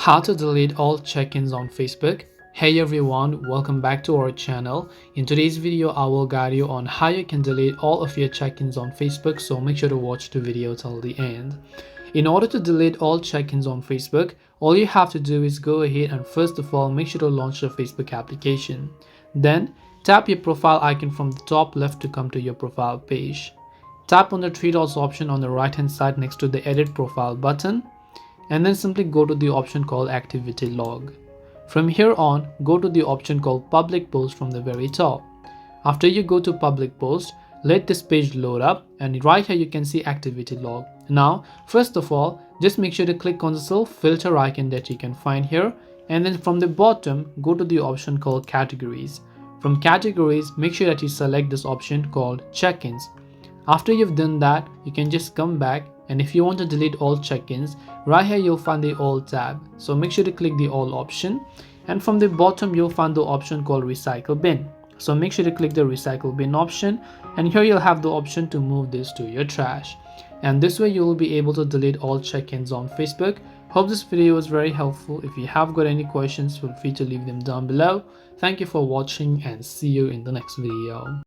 How to delete all check-ins on Facebook. Hey everyone, welcome back to our channel. In today's video, I will guide you on how you can delete all of your check-ins on Facebook, so make sure to watch the video till the end. In order to delete all check-ins on Facebook, all you have to do is go ahead and first of all make sure to launch the Facebook application. Then tap your profile icon from the top left to come to your profile page. Tap on the three dots option on the right hand side next to the edit profile button, and then simply go to the option called activity log. From here on, go to the option called public post from the very top. After you go to public post, let this page load up, and right here you can see activity log. Now first of all, just make sure to click on the self filter icon that you can find here, and then from the bottom go to the option called categories. From categories, make sure that you select this option called check-ins. After you've done that, you can just come back, and if you want to delete all check-ins, right here you'll find the all tab, so make sure to click the all option, and from the bottom you'll find the option called recycle bin, so make sure to click the recycle bin option, and here you'll have the option to move this to your trash, and this way you will be able to delete all check-ins on Facebook. Hope this video was very helpful. If you have got any questions, feel free to leave them down below. Thank you for watching and see you in the next video.